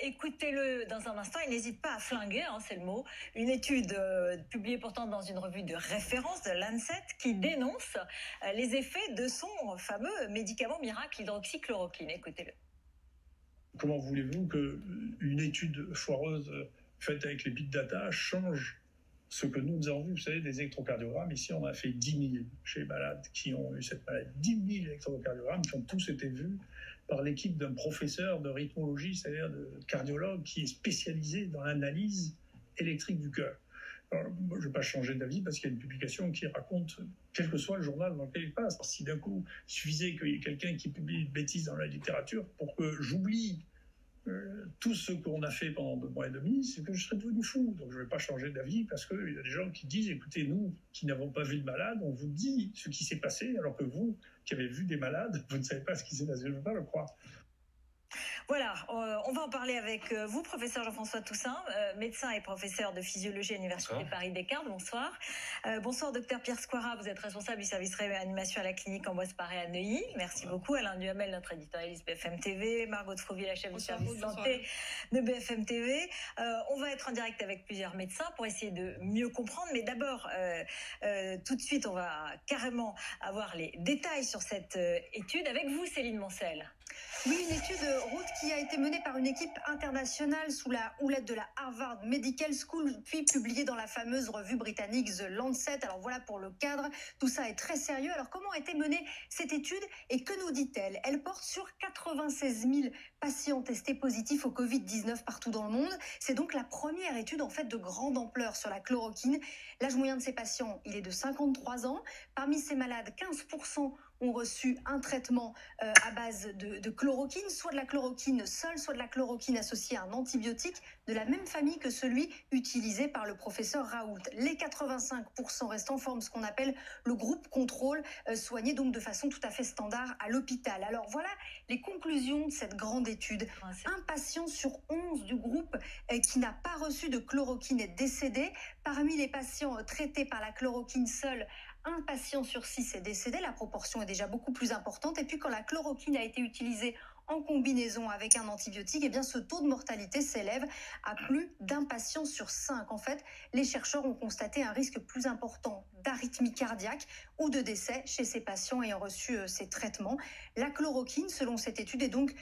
Écoutez-le dans un instant. Il n'hésite pas à flinguer, c'est le mot. Une étude publiée pourtant dans une revue de référence de Lancet qui dénonce les effets de son fameux médicament miracle, l'hydroxychloroquine. Écoutez-le. Comment voulez-vous qu'une étude foireuse faite avec les big data change ce que nous avons vu? Vous savez, des électrocardiogrammes, ici on a fait 10 000 chez les malades qui ont eu cette maladie. 10 000 électrocardiogrammes qui ont tous été vus par l'équipe d'un professeur de rythmologie, c'est-à-dire de cardiologue qui est spécialisé dans l'analyse électrique du cœur. Alors, moi, je ne vais pas changer d'avis parce qu'il y a une publication qui raconte, quel que soit le journal dans lequel il passe, si d'un coup, il suffisait qu'il y ait quelqu'un qui publie une bêtise dans la littérature pour que j'oublie tout ce qu'on a fait pendant 2 mois et demi, c'est que je serais devenu fou. Donc je ne vais pas changer d'avis parce qu'il y a des gens qui disent, écoutez, nous qui n'avons pas vu de malade, on vous dit ce qui s'est passé, alors que vous, qui avez vu des malades, vous ne savez pas ce qui s'est passé. Je ne veux pas le croire. Voilà, on va en parler avec vous, professeur Jean-François Toussaint, médecin et professeur de physiologie à l'Université Paris-Descartes. Bonsoir. Bonsoir, docteur Pierre Squara, vous êtes responsable du service réanimation à la clinique Ambroise Paré à Neuilly. Merci beaucoup. Alain Duhamel, notre éditorialiste BFM TV. Margot de Frouville, la chef du service santé de BFM TV. On va être en direct avec plusieurs médecins pour essayer de mieux comprendre. Mais d'abord, tout de suite, on va carrément avoir les détails sur cette étude avec vous, Céline Moncel. Oui, une étude route qui a été menée par une équipe internationale sous la houlette de la Harvard Medical School, puis publiée dans la fameuse revue britannique The Lancet. Alors voilà pour le cadre, tout ça est très sérieux. Alors comment a été menée cette étude et que nous dit-elle? Elle porte sur 96 000 patients testés positifs au Covid-19 partout dans le monde. C'est donc la première étude en fait de grande ampleur sur la chloroquine. L'âge moyen de ces patients, il est de 53 ans. Parmi ces malades, 15% ont reçu un traitement à base de chloroquine, soit de la chloroquine seule, soit de la chloroquine associée à un antibiotique de la même famille que celui utilisé par le professeur Raoult. Les 85% restants forment ce qu'on appelle le groupe contrôle, soigné donc de façon tout à fait standard à l'hôpital. Alors voilà les conclusions de cette grande étude. Un patient sur 11 du groupe qui n'a pas reçu de chloroquine est décédé. Parmi les patients traités par la chloroquine seule, un patient sur 6 est décédé, la proportion est déjà beaucoup plus importante. Et puis quand la chloroquine a été utilisée en combinaison avec un antibiotique, eh bien ce taux de mortalité s'élève à plus d'un patient sur 5. En fait, les chercheurs ont constaté un risque plus important d'arythmie cardiaque ou de décès chez ces patients ayant reçu ces traitements. La chloroquine, selon cette étude, est donc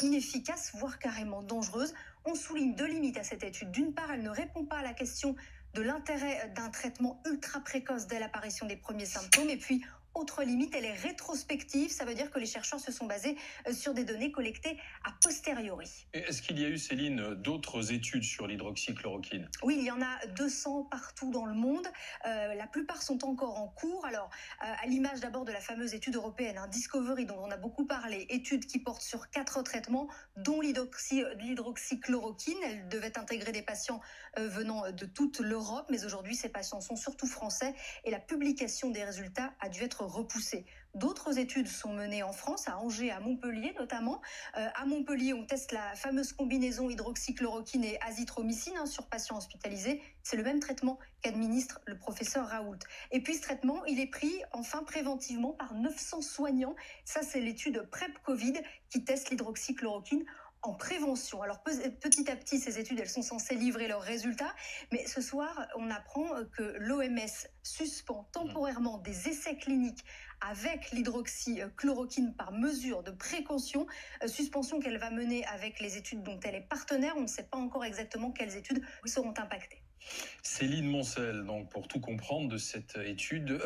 inefficace, voire carrément dangereuse. On souligne 2 limites à cette étude. D'une part, elle ne répond pas à la question de l'intérêt d'un traitement ultra précoce dès l'apparition des premiers symptômes. Et puis, autre limite, elle est rétrospective. Ça veut dire que les chercheurs se sont basés sur des données collectées a posteriori. Et est-ce qu'il y a eu, Céline, d'autres études sur l'hydroxychloroquine? Oui, il y en a 200 partout dans le monde. La plupart sont encore en cours. Alors, à l'image d'abord de la fameuse étude européenne, Discovery, dont on a beaucoup parlé, étude qui porte sur 4 traitements, dont l'hydroxychloroquine. Elle devait intégrer des patients venant de toute l'Europe, mais aujourd'hui, ces patients sont surtout français et la publication des résultats a dû être repoussée. D'autres études sont menées en France, à Angers, à Montpellier notamment. À Montpellier, on teste la fameuse combinaison hydroxychloroquine et azithromycine sur patients hospitalisés. C'est le même traitement qu'administre le professeur Raoult. Et puis ce traitement, il est pris enfin préventivement par 900 soignants. Ça, c'est l'étude PrEP-Covid qui teste l'hydroxychloroquine en prévention. Alors petit à petit, ces études, elles sont censées livrer leurs résultats, mais ce soir, on apprend que l'OMS suspend temporairement des essais cliniques avec l'hydroxychloroquine par mesure de précaution, suspension qu'elle va mener avec les études dont elle est partenaire. On ne sait pas encore exactement quelles études seront impactées. Céline Moncel, donc pour tout comprendre de cette étude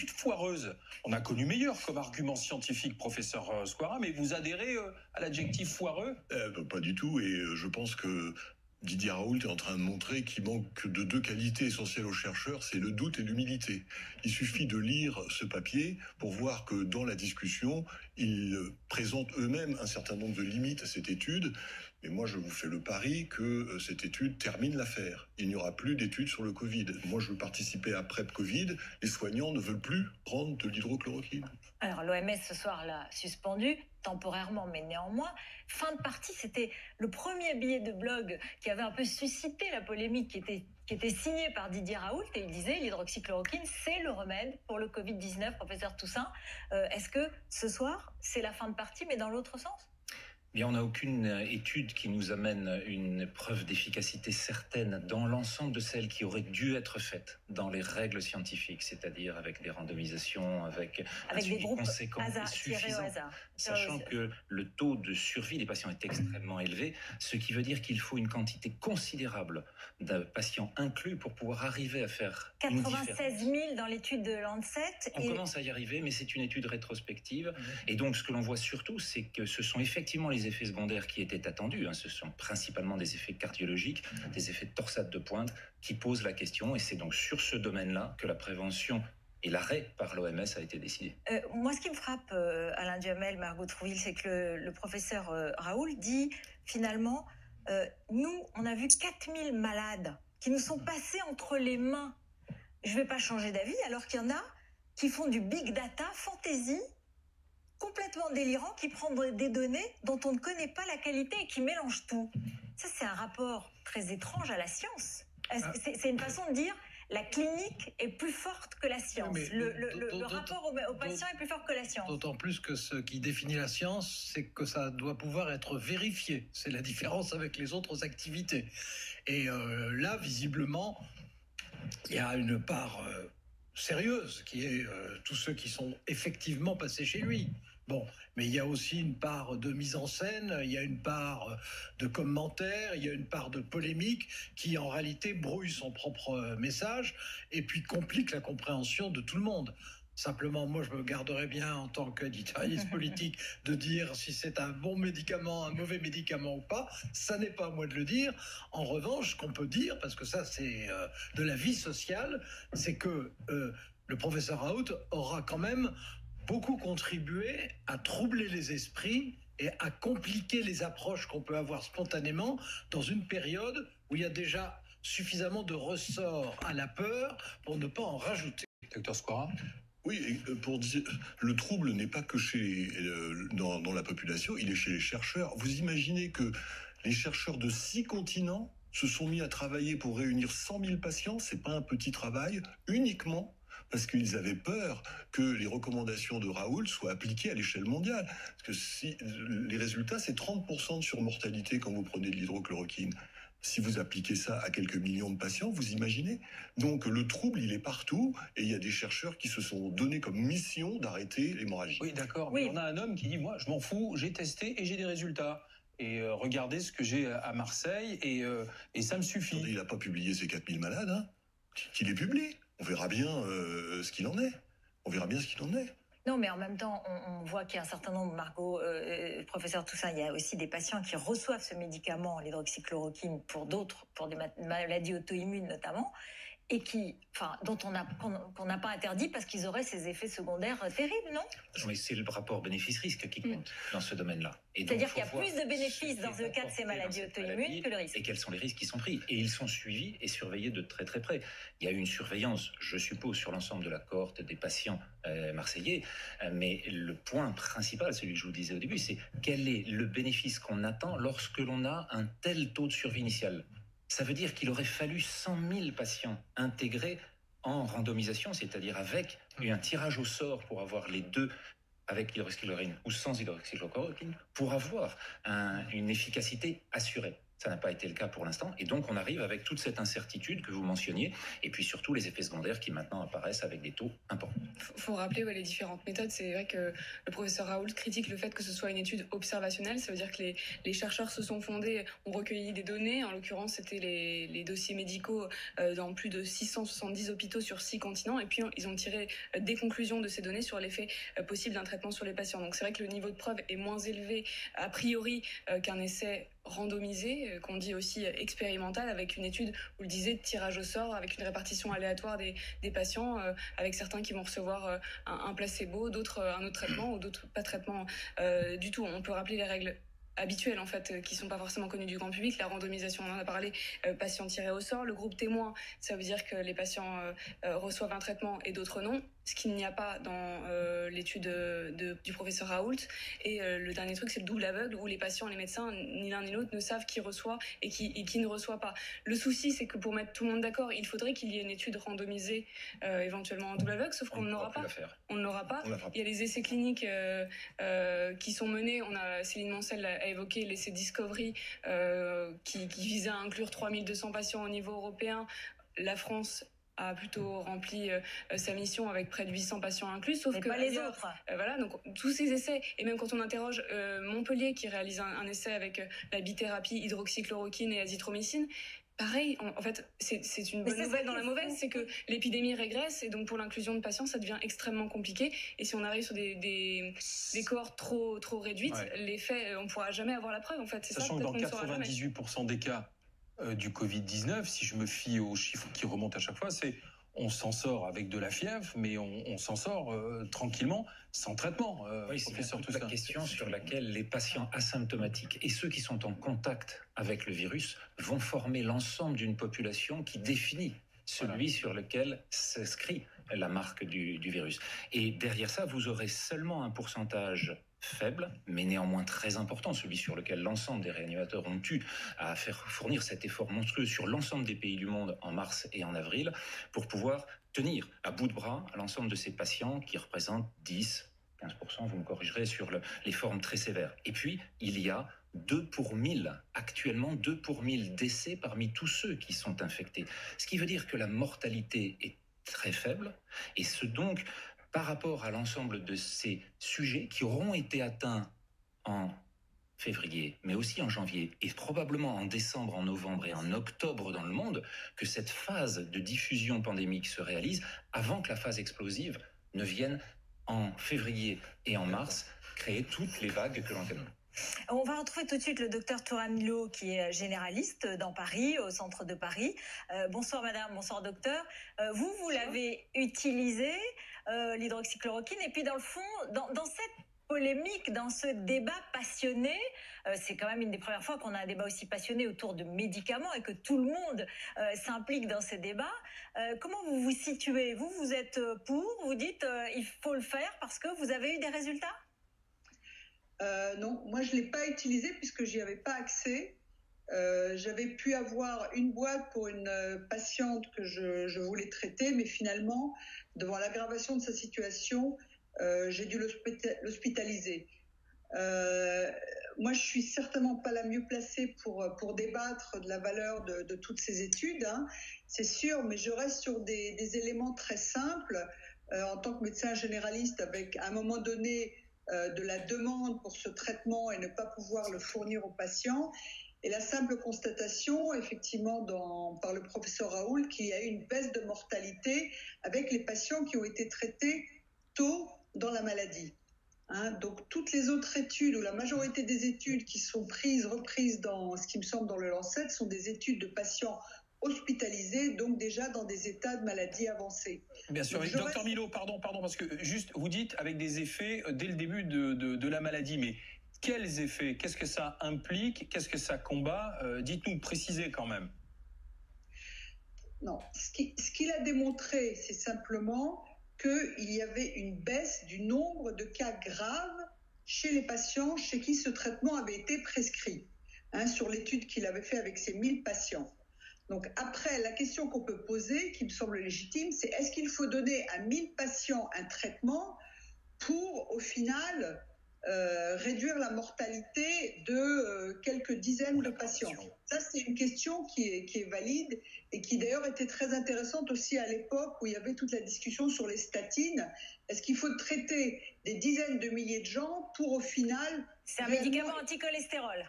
foireuse. On a connu meilleur comme argument scientifique, professeur Squara, mais vous adhérez à l'adjectif foireux? Pas du tout, et je pense que Didier Raoult est en train de montrer qu'il manque de 2 qualités essentielles aux chercheurs, c'est le doute et l'humilité. Il suffit de lire ce papier pour voir que dans la discussion, ils présentent eux-mêmes un certain nombre de limites à cette étude. Mais moi, je vous fais le pari que cette étude termine l'affaire. Il n'y aura plus d'études sur le Covid. Moi, je veux participer à PrEP-Covid. Les soignants ne veulent plus prendre de l'hydrochloroquine. Alors, l'OMS, ce soir, l'a suspendu, temporairement, mais néanmoins. Fin de partie, c'était le premier billet de blog qui avait un peu suscité la polémique, qui était signé par Didier Raoult, et il disait l'hydroxychloroquine, c'est le remède pour le Covid-19, professeur Toussaint. Est-ce que ce soir, c'est la fin de partie, mais dans l'autre sens? Bien, on n'a aucune étude qui nous amène une preuve d'efficacité certaine dans l'ensemble de celles qui auraient dû être faites dans les règles scientifiques, c'est-à-dire avec des randomisations, avec un des suivi groupes conséquent et suffisant, sachant que le taux de survie des patients est extrêmement élevé, ce qui veut dire qu'il faut une quantité considérable de patients inclus pour pouvoir arriver à faire 96 000 dans l'étude de Lancet. On commence à y arriver, mais c'est une étude rétrospective. Et donc, ce que l'on voit surtout, c'est que ce sont effectivement les effets secondaires qui étaient attendus. Ce sont principalement des effets cardiologiques, des effets de torsade de pointe qui posent la question. Et c'est donc sur ce domaine-là que la prévention et l'arrêt par l'OMS a été décidé. Moi, ce qui me frappe, Alain Duhamel, Margot Trouville, c'est que le professeur Raoult dit finalement, nous, on a vu 4000 malades qui nous sont passés entre les mains. Je ne vais pas changer d'avis, alors qu'il y en a qui font du big data, fantaisie, complètement délirant, qui prend des données dont on ne connaît pas la qualité et qui mélange tout. Ça, c'est un rapport très étrange à la science. C'est une façon de dire la clinique est plus forte que la science. Le rapport au patient est plus fort que la science. D'autant plus que ce qui définit la science, c'est que ça doit pouvoir être vérifié. C'est la différence avec les autres activités. Et là, visiblement, il y a une part sérieuse qui est tous ceux qui sont effectivement passés chez lui. Bon, mais il y a aussi une part de mise en scène, il y a une part de commentaires, il y a une part de polémique qui en réalité brouille son propre message et puis complique la compréhension de tout le monde. Simplement, moi, je me garderais bien en tant qu'éditorialiste politique de dire si c'est un bon médicament, un mauvais médicament ou pas. Ça n'est pas à moi de le dire. En revanche, ce qu'on peut dire, parce que ça, c'est de la vie sociale, c'est que le professeur Raoult aura quand même beaucoup contribué à troubler les esprits et à compliquer les approches qu'on peut avoir spontanément dans une période où il y a déjà suffisamment de ressorts à la peur pour ne pas en rajouter. Docteur Squara ? Oui, pour dire, le trouble n'est pas que dans la population, il est chez les chercheurs. Vous imaginez que les chercheurs de 6 continents se sont mis à travailler pour réunir 100 000 patients, c'est pas un petit travail, uniquement parce qu'ils avaient peur que les recommandations de Raoult soient appliquées à l'échelle mondiale. Parce que si les résultats, c'est 30% de surmortalité quand vous prenez de l'hydrochloroquine. Si vous appliquez ça à quelques millions de patients, vous imaginez? Donc le trouble, il est partout, et il y a des chercheurs qui se sont donnés comme mission d'arrêter l'hémorragie. Oui, d'accord, mais on a un homme qui dit, moi, je m'en fous, j'ai testé et j'ai des résultats. Et regardez ce que j'ai à Marseille, et ça me suffit. Attendez, il n'a pas publié ces 4000 malades, hein, qu'il les publie. On verra bien ce qu'il en est. On verra bien ce qu'il en est. Non, mais en même temps, on voit qu'il y a un certain nombre, Margot, professeur Toussaint, il y a aussi des patients qui reçoivent ce médicament, l'hydroxychloroquine, pour des maladies auto-immunes notamment, et dont qu'on n'a pas interdit parce qu'ils auraient ces effets secondaires terribles, non? Mais c'est le rapport bénéfice-risque qui compte dans ce domaine-là. C'est-à-dire qu'il y a plus de bénéfices dans le cas de ces maladies auto-immunes que le risque. Et quels sont les risques qui sont pris. Et ils sont suivis et surveillés de très très près. Il y a eu une surveillance, je suppose, sur l'ensemble de la cohorte des patients marseillais. Mais le point principal, celui que je vous disais au début, c'est quel est le bénéfice qu'on attend lorsque l'on a un tel taux de survie initiale. Ça veut dire qu'il aurait fallu 100 000 patients intégrés en randomisation, c'est-à-dire avec un tirage au sort pour avoir les deux avec l'hydroxychloroquine ou sans hydroxychloroquine, pour avoir une efficacité assurée. Ça n'a pas été le cas pour l'instant, et donc on arrive avec toute cette incertitude que vous mentionniez, et puis surtout les effets secondaires qui maintenant apparaissent avec des taux importants. Il faut rappeler les différentes méthodes. C'est vrai que le professeur Raoult critique le fait que ce soit une étude observationnelle. Ça veut dire que les chercheurs se sont fondés, ont recueilli des données. En l'occurrence, c'était les dossiers médicaux dans plus de 670 hôpitaux sur 6 continents, et puis ils ont tiré des conclusions de ces données sur l'effet possible d'un traitement sur les patients. Donc c'est vrai que le niveau de preuve est moins élevé a priori qu'un essai randomisé, qu'on dit aussi expérimental, avec une étude, vous le disiez, de tirage au sort, avec une répartition aléatoire des patients, avec certains qui vont recevoir un placebo, d'autres un autre traitement, ou d'autres pas de traitement du tout. On peut rappeler les règles habituelles en fait, qui sont pas forcément connues du grand public. La randomisation, on en a parlé, patients tirés au sort. Le groupe témoin, ça veut dire que les patients reçoivent un traitement et d'autres non. ce qu'il n'y a pas dans l'étude du professeur Raoult. Et le dernier truc, c'est le double aveugle, où les patients et les médecins, ni l'un ni l'autre, ne savent qui reçoit et qui ne reçoit pas. Le souci, c'est que pour mettre tout le monde d'accord, il faudrait qu'il y ait une étude randomisée, éventuellement en double aveugle, sauf qu'on ne l'aura pas. On ne l'aura pas. Il y a les essais cliniques qui sont menés. Céline Moncel a évoqué l'essai Discovery qui visait à inclure 3200 patients au niveau européen. La France a plutôt rempli sa mission avec près de 800 patients inclus, sauf que pas les autres. Voilà, donc tous ces essais, et même quand on interroge Montpellier qui réalise un essai avec la bithérapie, hydroxychloroquine et azithromycine, pareil, en fait, c'est une bonne nouvelle dans la mauvaise, c'est que l'épidémie régresse, et donc pour l'inclusion de patients, ça devient extrêmement compliqué. Et si on arrive sur des cohortes trop réduites, l'effet, on ne pourra jamais avoir la preuve, en fait. Sachant que dans 98% des cas du Covid-19, si je me fie aux chiffres qui remontent à chaque fois, on s'en sort avec de la fièvre, mais on s'en sort tranquillement, sans traitement. Oui, c'est toute la question sur laquelle les patients asymptomatiques et ceux qui sont en contact avec le virus vont former l'ensemble d'une population qui définit celui sur lequel s'inscrit la marque du virus. Et derrière ça, vous aurez seulement un pourcentage faible, mais néanmoins très important, celui sur lequel l'ensemble des réanimateurs ont eu à fournir cet effort monstrueux sur l'ensemble des pays du monde en mars et en avril, pour pouvoir tenir à bout de bras à l'ensemble de ces patients qui représentent 10-15%, vous me corrigerez, sur les formes très sévères. Et puis, il y a 2 pour 1000, actuellement 2 pour 1000 décès parmi tous ceux qui sont infectés. Ce qui veut dire que la mortalité est très faible, et donc, par rapport à l'ensemble de ces sujets qui auront été atteints en février, mais aussi en janvier, et probablement en décembre, en novembre et en octobre dans le monde, que cette phase de diffusion pandémique se réalise avant que la phase explosive ne vienne en février et en mars créer toutes les vagues que l'on connaît. On va retrouver tout de suite le docteur Touranilo, qui est généraliste dans Paris, au centre de Paris. Bonsoir madame, bonsoir docteur. Vous l'avez utilisé, l'hydroxychloroquine, et puis dans le fond, dans cette polémique, dans ce débat passionné, c'est quand même une des premières fois qu'on a un débat aussi passionné autour de médicaments et que tout le monde s'implique dans ces débats. Comment vous vous situez ? Vous êtes pour ? Vous dites il faut le faire parce que vous avez eu des résultats ? Non, moi je ne l'ai pas utilisé puisque j'y avais pas accès. J'avais pu avoir une boîte pour une patiente que je voulais traiter, mais finalement, devant l'aggravation de sa situation, j'ai dû l'hospitaliser. Moi, je suis certainement pas la mieux placée pour débattre de la valeur de toutes ces études, hein, c'est sûr, mais je reste sur des éléments très simples. En tant que médecin généraliste, avec à un moment donné de la demande pour ce traitement et ne pas pouvoir le fournir aux patients. Et la simple constatation, effectivement, par le professeur Raoult, qu'il y a eu une baisse de mortalité avec les patients qui ont été traités tôt dans la maladie. Hein, donc, toutes les autres études, ou la majorité des études qui sont reprises dans ce qui me semble dans le Lancet, sont des études de patients hospitalisés, donc déjà dans des états de maladie avancés. Bien sûr, docteur Milot, pardon, parce que juste, vous dites avec des effets dès le début de la maladie, mais quels effets ? Qu'est-ce que ça implique ? Qu'est-ce que ça combat ? Dites-nous, précisez quand même. Non, ce qu'il a démontré, c'est simplement qu'il y avait une baisse du nombre de cas graves chez les patients chez qui ce traitement avait été prescrit, hein, sur l'étude qu'il avait fait avec ses 1000 patients. Donc après, la question qu'on peut poser, qui me semble légitime, c'est est-ce qu'il faut donner à 1000 patients un traitement pour, au final, réduire la mortalité de quelques dizaines de patients ? Ça, c'est une question qui est valide et qui d'ailleurs était très intéressante aussi à l'époque où il y avait toute la discussion sur les statines. Est-ce qu'il faut traiter des dizaines de milliers de gens pour, au final... C'est un médicament anticholestérol.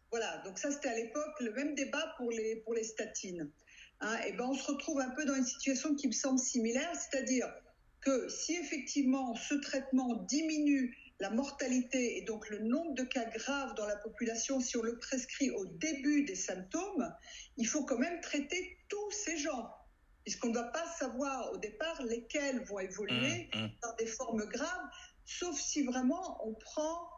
Voilà, donc ça c'était à l'époque le même débat pour les statines. Hein, et ben on se retrouve un peu dans une situation qui me semble similaire, c'est-à-dire que si effectivement ce traitement diminue la mortalité et donc le nombre de cas graves dans la population, si on le prescrit au début des symptômes, il faut quand même traiter tous ces gens, puisqu'on ne va pas savoir au départ lesquels vont évoluer dans des formes graves, sauf si vraiment on prend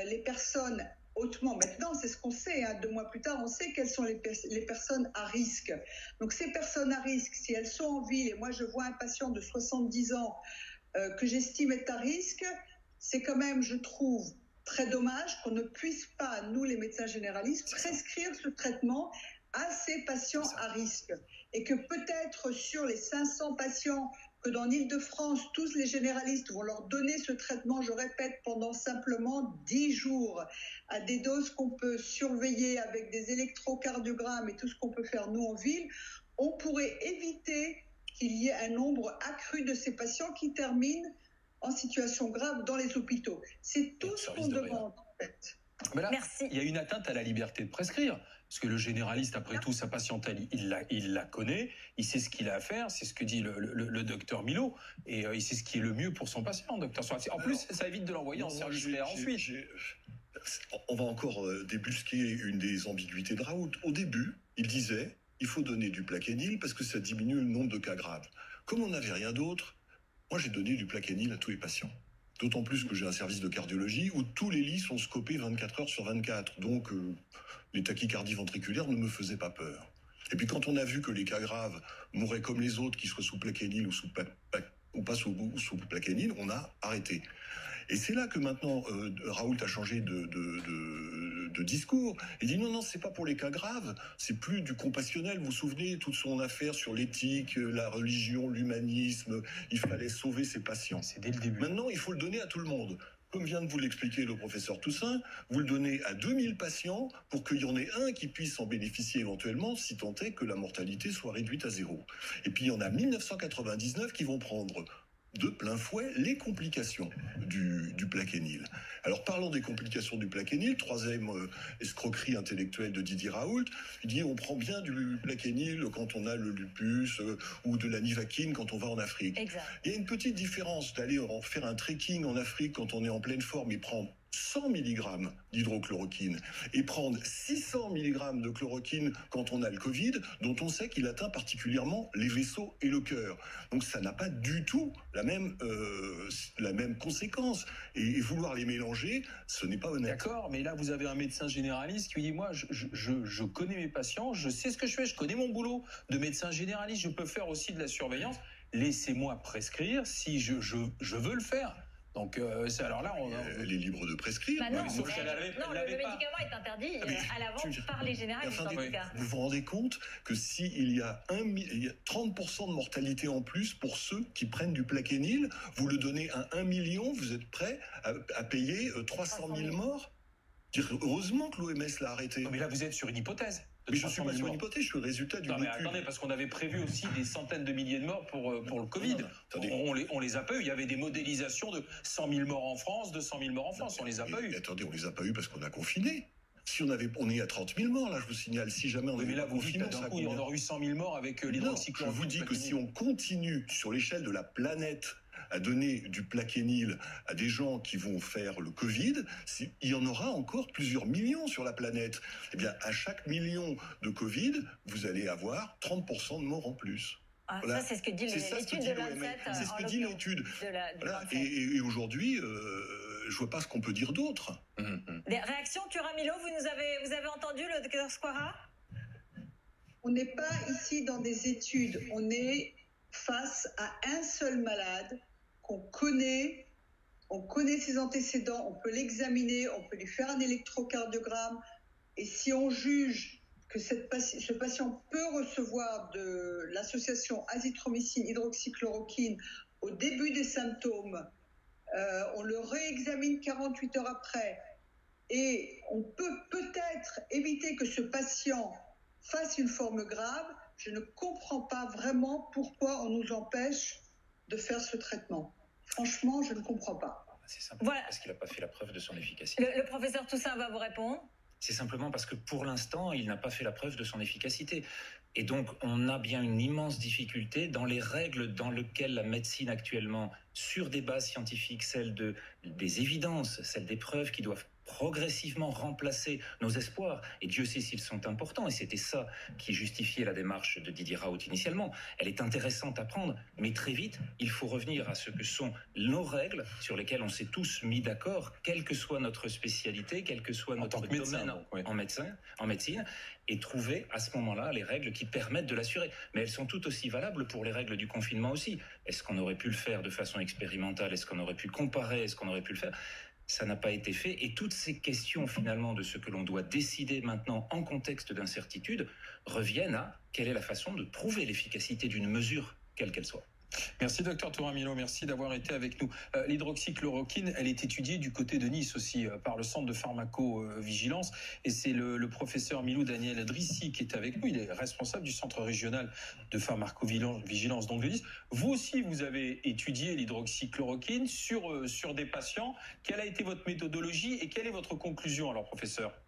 les personnes hautement. Maintenant, c'est ce qu'on sait. 2 mois plus tard, on sait quelles sont les personnes à risque. Donc, ces personnes à risque, si elles sont en ville, et moi, je vois un patient de 70 ans que j'estime être à risque, c'est quand même, je trouve, très dommage qu'on ne puisse pas, nous, les médecins généralistes, prescrire ce traitement à ces patients à risque. Et que peut-être sur les 500 patients que dans l'Île-de-France, tous les généralistes vont leur donner ce traitement, je répète, pendant simplement 10 jours, à des doses qu'on peut surveiller avec des électrocardiogrammes et tout ce qu'on peut faire nous en ville, on pourrait éviter qu'il y ait un nombre accru de ces patients qui terminent en situation grave dans les hôpitaux. C'est tout ce qu'on demande, en fait. Mais là, Merci. il y a une atteinte à la liberté de prescrire. Parce que le généraliste, après tout, sa patientèle, il la connaît, il sait ce qu'il a à faire, c'est ce que dit le docteur Milo, et il sait ce qui est le mieux pour son patient, docteur Soir. En plus, ça évite de l'envoyer en service réel ensuite. On va encore débusquer une des ambiguïtés de Raoult. Au début, il disait il faut donner du Plaquenil parce que ça diminue le nombre de cas graves. Comme on n'avait rien d'autre, moi j'ai donné du Plaquenil à tous les patients. D'autant plus que j'ai un service de cardiologie où tous les lits sont scopés 24 heures sur 24. Donc les tachycardies ventriculaires ne me faisaient pas peur. Et puis quand on a vu que les cas graves mouraient comme les autres, qu'ils soient sous Plaquenil ou pas sous Plaquenil, on a arrêté. Et c'est là que maintenant Raoult a changé de discours. Il dit non, c'est pas pour les cas graves, c'est plus du compassionnel. Vous vous souvenez, toute son affaire sur l'éthique, la religion, l'humanisme, il fallait sauver ses patients. C'est dès le début. Maintenant, il faut le donner à tout le monde. Comme vient de vous l'expliquer le professeur Toussaint, vous le donnez à 2000 patients pour qu'il y en ait un qui puisse en bénéficier éventuellement, si tant est que la mortalité soit réduite à 0. Et puis il y en a 1999 qui vont prendre de plein fouet les complications du Plaquenil. Alors parlons des complications du Plaquenil, troisième escroquerie intellectuelle de Didier Raoult, il dit on prend bien du Plaquenil quand on a le lupus ou de la nivaquine quand on va en Afrique. Exact. Il y a une petite différence d'aller faire un trekking en Afrique quand on est en pleine forme et prendre 100 mg d'hydrochloroquine et prendre 600 mg de chloroquine quand on a le Covid, dont on sait qu'il atteint particulièrement les vaisseaux et le cœur. Donc ça n'a pas du tout la même conséquence. Et vouloir les mélanger, ce n'est pas honnête. D'accord, mais là vous avez un médecin généraliste qui dit moi je connais mes patients, je sais ce que je fais, je connais mon boulot de médecin généraliste, je peux faire aussi de la surveillance. Laissez-moi prescrire si je veux le faire. Donc, alors là, elle est libre de prescrire. Bah non, mais sauf qu'elle avait le médicament est interdit à la vente par les généralistes, en tout cas. Vous vous rendez compte que s'il y a 30% de mortalité en plus pour ceux qui prennent du Plaquenil, vous le donnez à 1 million, vous êtes prêt à payer 300 000 morts? Heureusement que l'OMS l'a arrêté. Non, mais là, vous êtes sur une hypothèse. Mais je ne suis pas sur une hypothèse, je suis le résultat d'une étude. Non mais attendez, parce qu'on avait prévu aussi des centaines de milliers de morts pour le Covid. On les a pas eu. Il y avait des modélisations de 100 000 morts en France, 200 000 morts en France. On les a pas eu. Attendez, on les a pas eu parce qu'on a confiné. Si on est à 30 000 morts, là, je vous signale. Si jamais on avait pas confiné, il y en aurait eu 100 000 morts avec l'hydroxychloroquine. Je vous dis que si on continue sur l'échelle de la planète à donner du Plaquenil à des gens qui vont faire le Covid, il y en aura encore plusieurs millions sur la planète. Eh bien, à chaque million de Covid, vous allez avoir 30% de morts en plus. Ah, voilà. Ça, c'est ce que dit l'étude de l'ANSET. C'est ce que dit l'étude. Voilà. Et aujourd'hui, je vois pas ce qu'on peut dire d'autre. Des réactions, Turamilo, vous avez entendu le docteur Squara? On n'est pas ici dans des études. On est face à un seul malade qu'on connaît, on connaît ses antécédents, on peut l'examiner, on peut lui faire un électrocardiogramme, et si on juge que ce patient peut recevoir de l'association azithromycine hydroxychloroquine au début des symptômes, on le réexamine 48 heures après, et on peut peut-être éviter que ce patient fasse une forme grave. Je ne comprends pas vraiment pourquoi on nous empêche de faire ce traitement. Franchement, je ne comprends pas. C'est simplement parce qu'il n'a pas fait la preuve de son efficacité. Le professeur Toussaint va vous répondre. C'est simplement parce que pour l'instant, il n'a pas fait la preuve de son efficacité. Et donc, on a bien une immense difficulté dans les règles dans lesquelles la médecine actuellement, sur des bases scientifiques, celles des évidences, celles des preuves qui doivent progressivement remplacer nos espoirs. Et Dieu sait s'ils sont importants. Et c'était ça qui justifiait la démarche de Didier Raoult initialement. Elle est intéressante à prendre, mais très vite, il faut revenir à ce que sont nos règles sur lesquelles on s'est tous mis d'accord, quelle que soit notre spécialité, quel que soit notre domaine en médecine, et trouver à ce moment-là les règles qui permettent de l'assurer. Mais elles sont tout aussi valables pour les règles du confinement aussi. Est-ce qu'on aurait pu le faire de façon expérimentale? Est-ce qu'on aurait pu comparer? Est-ce qu'on aurait pu le faire? Ça n'a pas été fait. Et toutes ces questions, finalement, de ce que l'on doit décider maintenant en contexte d'incertitude, reviennent à quelle est la façon de prouver l'efficacité d'une mesure, quelle qu'elle soit. Merci Dr Thorin Milot, merci d'avoir été avec nous. L'hydroxychloroquine, elle est étudiée du côté de Nice aussi par le centre de pharmacovigilance et c'est le professeur Milou Daniel Drissi qui est avec nous. Il est responsable du centre régional de pharmacovigilance donc de Nice. Vous aussi, vous avez étudié l'hydroxychloroquine sur des patients. Quelle a été votre méthodologie et quelle est votre conclusion alors, professeur?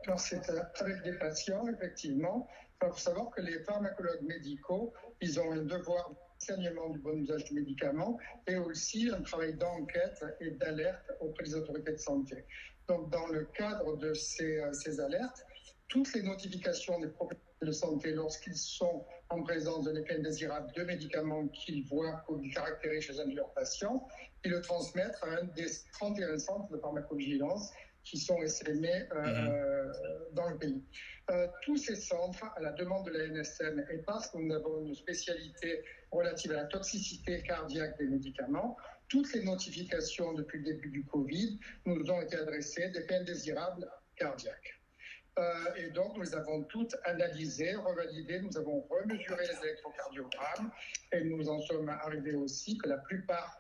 Alors, c'est avec des patients, effectivement. Il faut savoir que les pharmacologues médicaux, ils ont un devoir d'enseignement du bon usage du médicament et aussi un travail d'enquête et d'alerte auprès des autorités de santé. Donc, dans le cadre de ces alertes, toutes les notifications des professionnels de santé lorsqu'ils sont en présence d'un effet indésirable de médicaments qu'ils voient ou qu'ils caractérisent chez un de leurs patients, ils le transmettent à un des 31 centres de pharmacovigilance qui sont essaimés dans le pays. Tous ces centres, à la demande de la NSM, et parce que nous avons une spécialité relative à la toxicité cardiaque des médicaments, toutes les notifications depuis le début du Covid nous ont été adressées d'effets indésirables cardiaques. Et donc, nous les avons toutes analysées, revalidées, nous avons remesuré les électrocardiogrammes et nous en sommes arrivés aussi que la plupart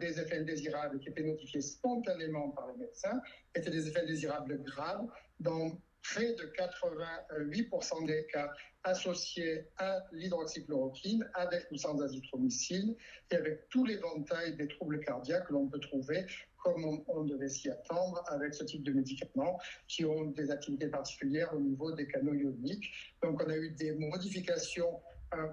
des effets indésirables qui étaient notifiés spontanément par les médecins étaient des effets indésirables graves dans près de 88% des cas associés à l'hydroxychloroquine, avec ou sans azithromycine, et avec tout l'éventail des troubles cardiaques que l'on peut trouver, comme on devait s'y attendre avec ce type de médicaments qui ont des activités particulières au niveau des canaux ioniques. Donc on a eu des modifications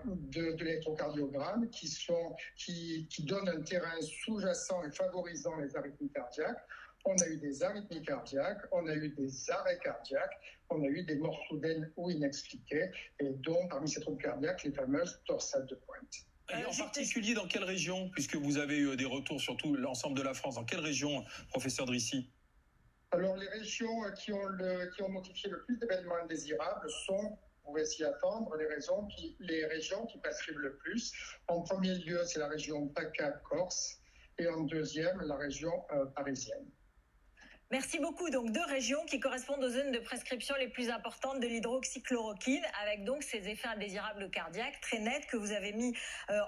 de l'électrocardiogramme qui donnent un terrain sous-jacent et favorisant les arythmies cardiaques. On a eu des arythmies cardiaques, on a eu des arrêts cardiaques, on a eu des morts soudaines ou inexpliquées, et dont parmi ces troubles cardiaques, les fameuses torsades de pointe. Et en particulier, dans quelle région, puisque vous avez eu des retours sur tout l'ensemble de la France, dans quelle région, professeur Drissi? Alors, les régions qui ont notifié le plus d'événements indésirables sont, vous pouvez s'y attendre, les régions qui prescrivent le plus. En premier lieu, c'est la région PACA-Corse, et en deuxième, la région parisienne. Merci beaucoup. Donc, deux régions qui correspondent aux zones de prescription les plus importantes de l'hydroxychloroquine, avec donc ces effets indésirables cardiaques très nets que vous avez mis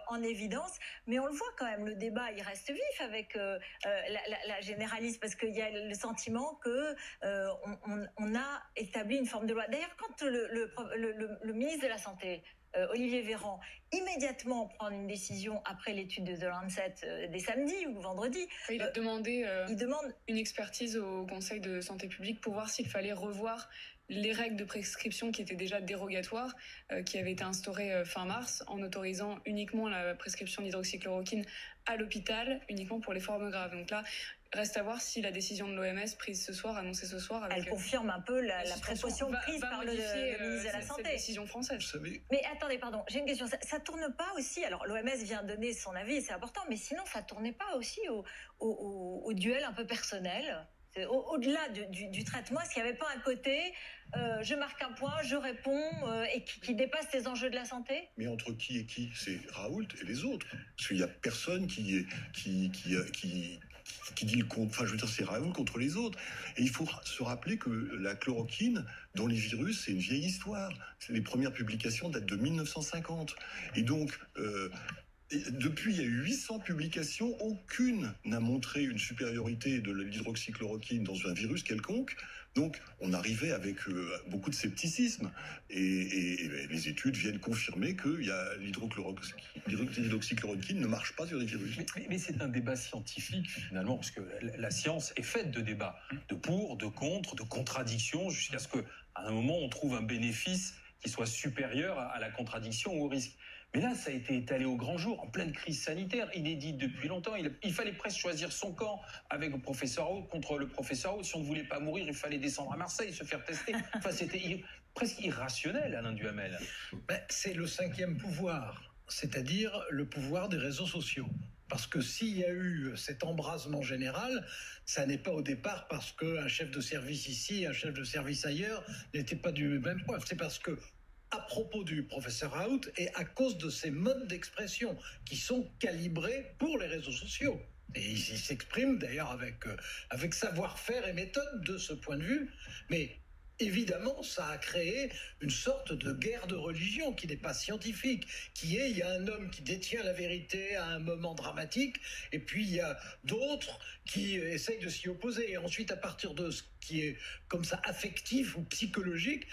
en évidence. Mais on le voit quand même, le débat, il reste vif avec la généraliste, parce qu'il y a le sentiment qu'on a établi une forme de loi. D'ailleurs, quand le ministre de la Santé, Olivier Véran, immédiatement prendre une décision après l'étude de The Lancet dès samedi ou vendredi. Il a demandé une expertise au Conseil de santé publique pour voir s'il fallait revoir les règles de prescription qui étaient déjà dérogatoires, qui avaient été instaurées fin mars, en autorisant uniquement la prescription d'hydroxychloroquine à l'hôpital, uniquement pour les formes graves. Donc là, reste à voir si la décision de l'OMS prise ce soir, annoncée ce soir, elle confirme un peu la précaution prise par le ministre de la Santé. Cette décision française. Mais attendez, pardon, j'ai une question. Ça tourne pas aussi, alors l'OMS vient donner son avis, c'est important, mais sinon ça tournait pas aussi au duel un peu personnel? Au-delà du traitement, est-ce qu'il n'y avait pas un côté je marque un point, je réponds et qui dépasse les enjeux de la santé? Mais entre qui et qui? C'est Raoult et les autres. Parce qu'il n'y a personne qui dit le contre. Enfin, je veux dire, c'est Raoult contre les autres. Et il faut se rappeler que la chloroquine, dans les virus, c'est une vieille histoire. Les premières publications datent de 1950. Et donc... depuis, il y a eu 800 publications, aucune n'a montré une supériorité de l'hydroxychloroquine dans un virus quelconque. Donc, on arrivait avec beaucoup de scepticisme. Et les études viennent confirmer que l'hydroxychloroquine ne marche pas sur les virus. Mais c'est un débat scientifique, finalement, parce que la science est faite de débats, de pour, de contre, de contradictions, jusqu'à ce qu'à un moment, on trouve un bénéfice qui soit supérieur à la contradiction ou au risque. Mais là, ça a été étalé au grand jour, en pleine crise sanitaire, inédite depuis longtemps. Il fallait presque choisir son camp avec le professeur Raoult contre le professeur Raoult. Si on ne voulait pas mourir, il fallait descendre à Marseille, se faire tester. Enfin, c'était presque irrationnel, Alain Duhamel. C'est le 5e pouvoir, c'est-à-dire le pouvoir des réseaux sociaux. Parce que s'il y a eu cet embrasement général, ça n'est pas au départ parce qu'un chef de service ici, un chef de service ailleurs n'était pas du même point. C'est parce que, à propos du professeur Raoult, et à cause de ces modes d'expression qui sont calibrés pour les réseaux sociaux. Et il s'exprime d'ailleurs avec savoir-faire et méthode de ce point de vue. Mais évidemment, ça a créé une sorte de guerre de religion qui n'est pas scientifique, il y a un homme qui détient la vérité à un moment dramatique, et puis il y a d'autres qui essayent de s'y opposer. Et ensuite, à partir de ce qui est comme ça affectif ou psychologique,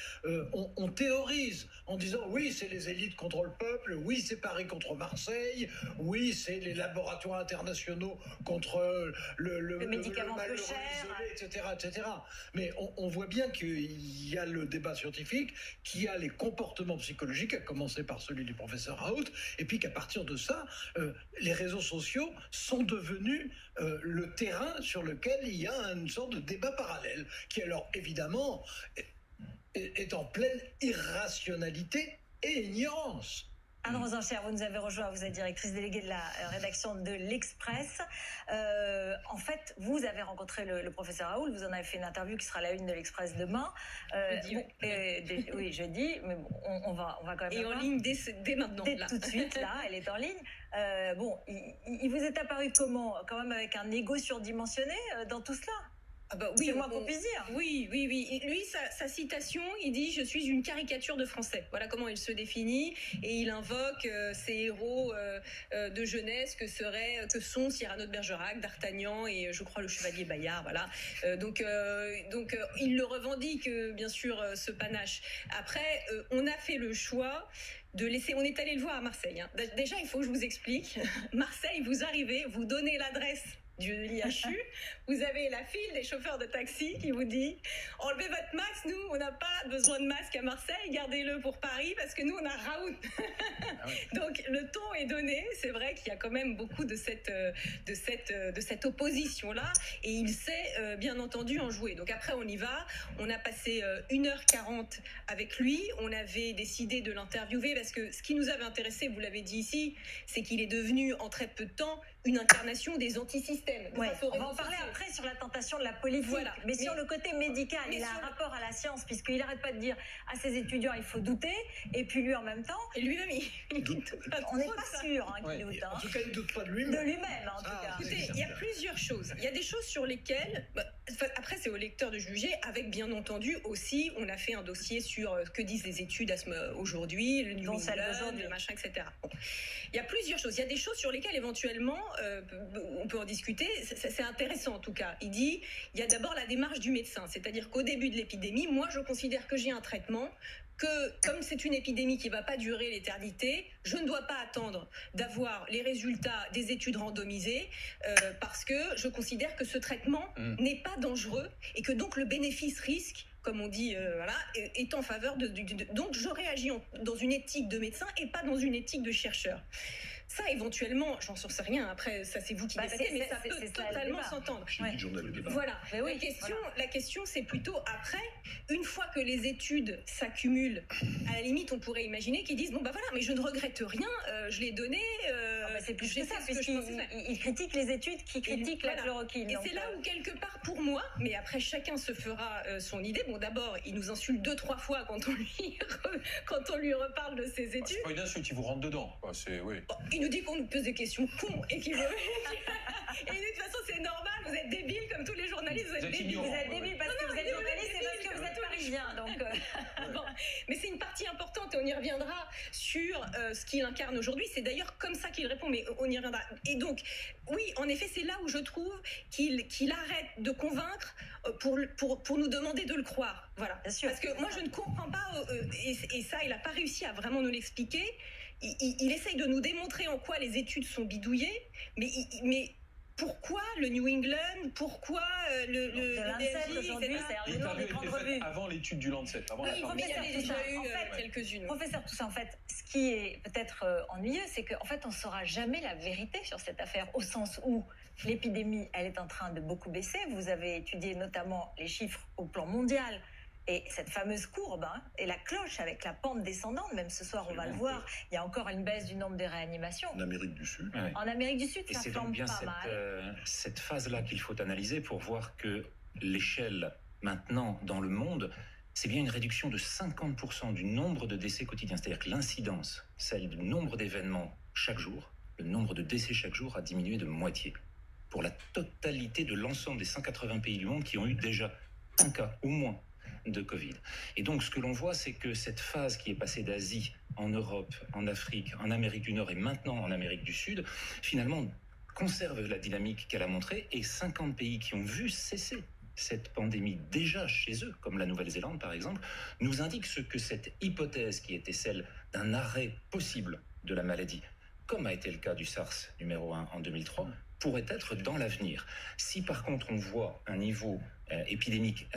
on théorise en disant oui, c'est les élites contre le peuple, oui, c'est Paris contre Marseille, oui, c'est les laboratoires internationaux contre le médicament peu cher, isolé, etc. Mais on voit bien qu'il y a le débat scientifique, qu'il y a les comportements psychologiques, à commencer par celui du professeur Raoult, et puis qu'à partir de ça, les réseaux sociaux sont devenus le terrain sur lequel il y a une sorte de débat parallèle, qui alors évidemment est en pleine irrationalité et ignorance. Anne Rosencher, vous nous avez rejoint, vous êtes directrice déléguée de la rédaction de l'Express. En fait, vous avez rencontré le professeur Raoult, vous en avez fait une interview qui sera à la une de l'Express demain. Jeudi, mais bon, on va quand même... Et en ligne dès maintenant. Dès tout de suite, là, elle est en ligne. Il vous est apparu comment? Quand même avec un ego surdimensionné dans tout cela? Oui, c'est moins qu'on puisse dire. Oui. Lui, sa citation, il dit « Je suis une caricature de français ». Voilà comment il se définit. Et il invoque ses héros de jeunesse que sont Cyrano de Bergerac, D'Artagnan et je crois le chevalier Bayard. Voilà. Donc, il le revendique, bien sûr, ce panache. Après, on a fait le choix de laisser... On est allé le voir à Marseille. Déjà, il faut que je vous explique. Marseille, vous arrivez, vous donnez l'adresse du l'IHU, vous avez la file des chauffeurs de taxi qui vous dit « Enlevez votre masque, nous, on n'a pas besoin de masque à Marseille, gardez-le pour Paris parce que nous, on a Raoult. » Donc, le ton est donné. C'est vrai qu'il y a quand même beaucoup de cette opposition-là et il sait, bien entendu, en jouer. Donc après, on y va. On a passé 1h40 avec lui. On avait décidé de l'interviewer parce que ce qui nous avait intéressé, vous l'avez dit ici, c'est qu'il est devenu, en très peu de temps, une incarnation des antisystèmes. On va en parler après sur la tentation de la politique. Voilà. Mais sur le côté médical, il a un rapport à la science, puisqu'il n'arrête pas de dire à ses étudiants il faut douter, et puis lui en même temps. Et lui-même, il doute. On n'est pas sûr qu'il doute. En tout cas, il ne doute pas de lui-même. De lui-même, en tout cas. Écoutez, il y a plusieurs choses. Il y a des choses sur lesquelles, après, c'est au lecteur de juger, avec bien entendu aussi, on a fait un dossier sur ce que disent les études aujourd'hui, le niveau le machin, etc. Bon. Il y a plusieurs choses. Il y a des choses sur lesquelles éventuellement on peut en discuter. C'est intéressant en tout cas. Il dit, il y a d'abord la démarche du médecin, c'est-à-dire qu'au début de l'épidémie, moi je considère que j'ai un traitement, que comme c'est une épidémie qui ne va pas durer l'éternité, je ne dois pas attendre d'avoir les résultats des études randomisées parce que je considère que ce traitement n'est pas dangereux et que donc le bénéfice-risque, comme on dit, est en faveur donc je réagis dans une éthique de médecin et pas dans une éthique de chercheur. Ça, éventuellement, j'en sais rien. Après, ça, c'est vous qui débattez, mais ça peut totalement s'entendre. Voilà. La question, c'est plutôt après, une fois que les études s'accumulent, à la limite, on pourrait imaginer qu'ils disent bon, bah voilà, mais je ne regrette rien, je l'ai donné. C'est plus que ça, puisqu'il critique les études qui critiquent la chloroquine. Et c'est là où, quelque part, pour moi, mais après, chacun se fera son idée. Bon, d'abord, il nous insulte 2-3 fois quand on lui reparle de ses études. C'est pas une insulte, il vous rentre dedans. Il nous dit qu'on nous pose des questions cons et qu'il veut. Et de toute façon, c'est normal, vous êtes débiles comme tous les journalistes, vous êtes débiles. Vous êtes débiles parce que vous êtes journaliste et parce que vous êtes parisien. Donc bon. Mais c'est une partie importante et on y reviendra sur ce qu'il incarne aujourd'hui. C'est d'ailleurs comme ça qu'il répond, mais on y reviendra. Et donc, oui, en effet, c'est là où je trouve qu'il arrête de convaincre pour nous demander de le croire. Voilà. Bien sûr. Parce que moi, je ne comprends pas, et ça, il n'a pas réussi à vraiment nous l'expliquer. Il essaye de nous démontrer en quoi les études sont bidouillées, mais pourquoi le New England, pourquoi le Lancet aujourd'hui, c'est une grande revue. Avant l'étude du Lancet, avant la mais il y en a déjà eu quelques-unes. Professeur Toussaint, en fait, ce qui est peut-être ennuyeux, c'est qu'en fait, on ne saura jamais la vérité sur cette affaire, au sens où l'épidémie, elle est en train de beaucoup baisser. Vous avez étudié notamment les chiffres au plan mondial. Et cette fameuse courbe, et la cloche avec la pente descendante, même ce soir on va le voir, il y a encore une baisse du nombre de réanimations. En Amérique du Sud. Ouais. En Amérique du Sud, et ça c'est flambe donc bien pas mal. cette phase-là qu'il faut analyser pour voir que l'échelle maintenant dans le monde, c'est bien une réduction de 50% du nombre de décès quotidiens. C'est-à-dire que l'incidence, celle du nombre d'événements chaque jour, le nombre de décès chaque jour a diminué de moitié. Pour la totalité de l'ensemble des 180 pays du monde qui ont eu déjà un cas au moins de Covid. Et donc ce que l'on voit, c'est que cette phase qui est passée d'Asie en Europe, en Afrique, en Amérique du Nord et maintenant en Amérique du Sud, finalement conserve la dynamique qu'elle a montrée, et 50 pays qui ont vu cesser cette pandémie déjà chez eux, comme la Nouvelle-Zélande par exemple, nous indiquent ce que cette hypothèse qui était celle d'un arrêt possible de la maladie, comme a été le cas du SARS numéro 1 en 2003, pourrait être dans l'avenir. Si par contre on voit un niveau épidémique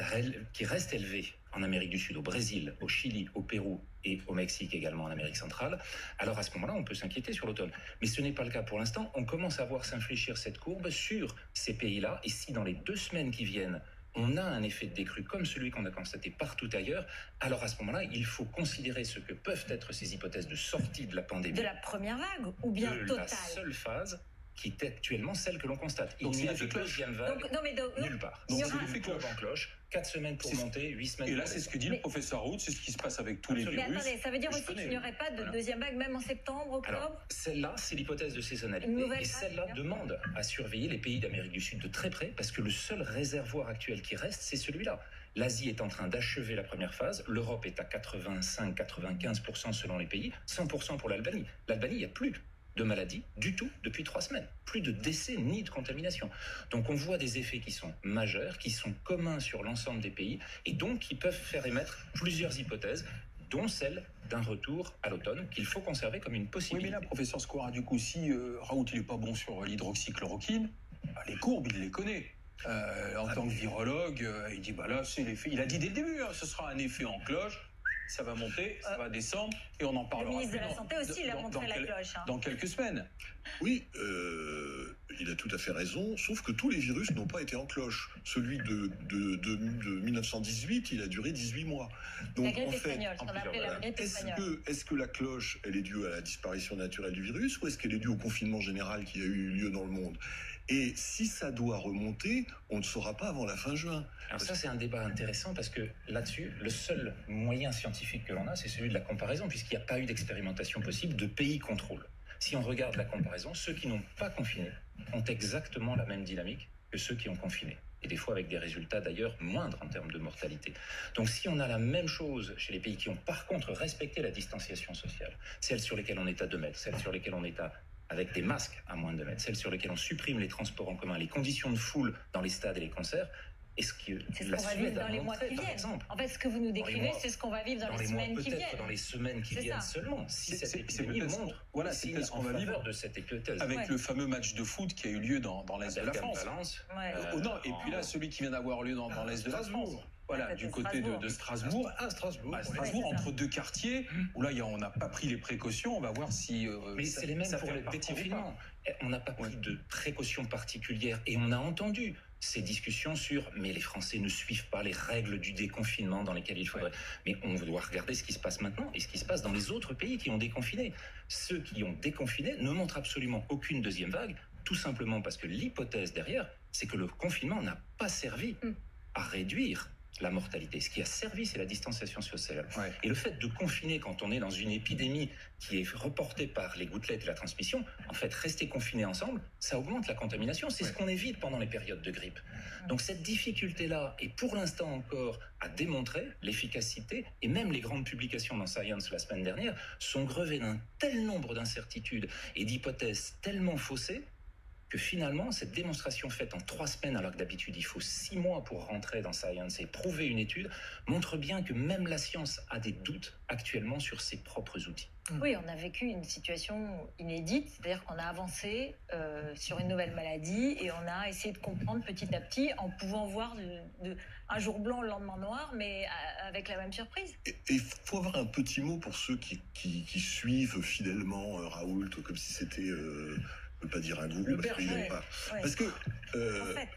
qui reste élevé en Amérique du Sud, au Brésil, au Chili, au Pérou et au Mexique également en Amérique centrale, alors à ce moment-là on peut s'inquiéter sur l'automne. Mais ce n'est pas le cas pour l'instant. On commence à voir s'infléchir cette courbe sur ces pays-là, et si dans les 2 semaines qui viennent on a un effet de décrue comme celui qu'on a constaté partout ailleurs, alors à ce moment-là, il faut considérer ce que peuvent être ces hypothèses de sortie de la pandémie. De la première vague ou bien totale. La seule phase qui est actuellement celle que l'on constate. Donc il n'y a c'est de deuxième vague nulle part. Donc c'est l'effet cloche en cloche, 4 semaines pour monter, 8 semaines et pour là, c'est ce que dit le professeur Raoult, c'est ce qui se passe avec tous les virus. Mais attendez, ça veut dire aussi qu'il n'y aurait pas de deuxième vague, même en septembre, octobre? Alors, celle-là, c'est l'hypothèse de saisonnalité. Et celle-là demande à surveiller les pays d'Amérique du Sud de très près, parce que le seul réservoir actuel qui reste, c'est celui-là. L'Asie est en train d'achever la première phase, l'Europe est à 85-95% selon les pays, 100% pour l'Albanie. L'Albanie, il n'y a plus de maladie du tout depuis 3 semaines. Plus de décès ni de contamination. Donc on voit des effets qui sont majeurs, qui sont communs sur l'ensemble des pays, et donc qui peuvent faire émettre plusieurs hypothèses, dont celle d'un retour à l'automne, qu'il faut conserver comme une possibilité. Oui, mais là, professeur Skora, du coup, si Raoult il n'est pas bon sur l'hydroxychloroquine, les courbes, il les connaît. En tant que virologue, il dit, bah là, c'est l'effet. Il a dit dès le début, ce sera un effet en cloche. Ça va monter, ça va descendre, et on en parlera. Le ministre de la Santé aussi, il a montré la cloche. Dans quelques semaines. Oui, il a tout à fait raison, sauf que tous les virus n'ont pas été en cloche. Celui de 1918, il a duré 18 mois. Donc, la grippe espagnole, ce qu'on appelait la grippe espagnole. Est-ce que la cloche, elle est due à la disparition naturelle du virus, ou est-ce qu'elle est due au confinement général qui a eu lieu dans le monde ? Et si ça doit remonter, on ne saura pas avant la fin juin. Alors ça, c'est un débat intéressant, parce que là-dessus, le seul moyen scientifique que l'on a, c'est celui de la comparaison, puisqu'il n'y a pas eu d'expérimentation possible de pays contrôle. Si on regarde la comparaison, ceux qui n'ont pas confiné ont exactement la même dynamique que ceux qui ont confiné. Et des fois avec des résultats d'ailleurs moindres en termes de mortalité. Donc si on a la même chose chez les pays qui ont par contre respecté la distanciation sociale, celles sur lesquelles on est à 2 mètres, celles sur lesquelles on est avec des masques à moins de 2 mètres, celles sur lesquelles on supprime les transports en commun, les conditions de foule dans les stades et les concerts, est-ce que c'est ce qu'on va vivre dans les mois qui viennent. En fait, ce que vous nous décrivez, c'est ce qu'on va vivre dans les semaines qui viennent. Peut-être dans les semaines qui viennent seulement. Si cette épidémie montre, voilà, c'est ce qu'on va vivre de cette hypothèse. Avec le fameux match de foot qui a eu lieu dans l'Est de la France. Non, et puis là, celui qui vient d'avoir lieu dans l'Est de la France. Voilà, du côté de Strasbourg. À Strasbourg. À Strasbourg, entre 2 quartiers, où là, on n'a pas pris les précautions. On va voir si. Mais c'est les mêmes pour le déconfinement. On n'a pas pris de précautions particulières, et on a entendu ces discussions sur mais les Français ne suivent pas les règles du déconfinement dans lesquelles il faudrait. Mais on doit regarder ce qui se passe maintenant et ce qui se passe dans les autres pays qui ont déconfiné. Ceux qui ont déconfiné ne montrent absolument aucune deuxième vague, tout simplement parce que l'hypothèse derrière, c'est que le confinement n'a pas servi à réduire la mortalité. Ce qui a servi, c'est la distanciation sociale. Et le fait de confiner quand on est dans une épidémie qui est reportée par les gouttelettes et la transmission, en fait, rester confinés ensemble, ça augmente la contamination. C'est ce qu'on évite pendant les périodes de grippe. Donc cette difficulté-là est pour l'instant encore à démontrer l'efficacité, et même les grandes publications dans Science la semaine dernière sont grevées d'un tel nombre d'incertitudes et d'hypothèses tellement faussées que finalement, cette démonstration faite en 3 semaines, alors que d'habitude il faut 6 mois pour rentrer dans Science et prouver une étude, montre bien que même la science a des doutes actuellement sur ses propres outils. Oui, on a vécu une situation inédite, c'est-à-dire qu'on a avancé sur une nouvelle maladie et on a essayé de comprendre petit à petit en pouvant voir un jour blanc, le lendemain noir, mais avec la même surprise. Et il faut avoir un petit mot pour ceux qui suivent fidèlement Raoult, comme si c'était... je ne peux pas dire un gourou, parce qu'il n'aime pas. Ouais. Parce que en fait,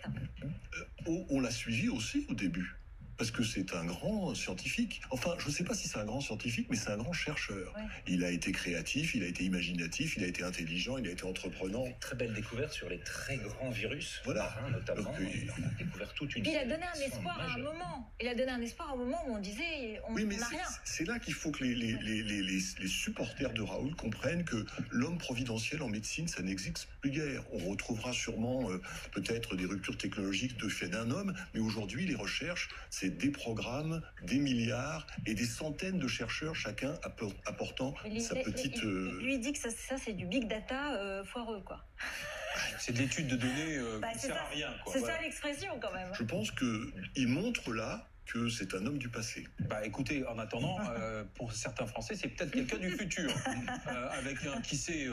on l'a suivi aussi au début. Parce que c'est un grand scientifique. Enfin, je ne sais pas si c'est un grand scientifique, mais c'est un grand chercheur. Ouais. Il a été créatif, il a été imaginatif, il a été intelligent, il a été entreprenant. Très belle découverte sur les très grands virus, voilà. Notamment. Il a découvert toute une... Il a donné un espoir à un moment. Il a donné un espoir à un moment où on disait on n'a rien. C'est là qu'il faut que les supporters de Raoult comprennent que l'homme providentiel en médecine, ça n'existe plus guère. On retrouvera sûrement peut-être des ruptures technologiques de fait d'un homme, mais aujourd'hui, les recherches, c'est des programmes, des milliards et des centaines de chercheurs, chacun apportant sa petite... Lui dit que ça c'est du big data foireux, quoi. C'est de l'étude de données qui sert à rien, quoi. C'est ça l'expression, quand même. Je pense qu'il montre là que c'est un homme du passé. Bah écoutez, en attendant, pour certains Français, c'est peut-être quelqu'un du futur, avec qui sait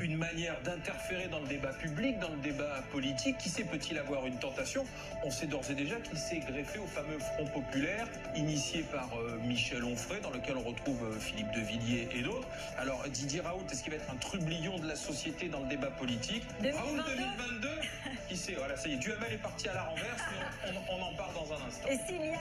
une manière d'interférer dans le débat public, dans le débat politique. Qui sait, peut-il avoir une tentation? On sait d'ores et déjà qu'il s'est greffé au fameux Front populaire, initié par Michel Onfray, dans lequel on retrouve Philippe de Villiers et d'autres. Alors Didier Raoult, est-ce qu'il va être un trublion de la société dans le débat politique? 2022. Raoult 2022, qui sait? Voilà, ça y est, Duhamel est parti à la renverse, mais on en parle dans un instant. Et s'il y allait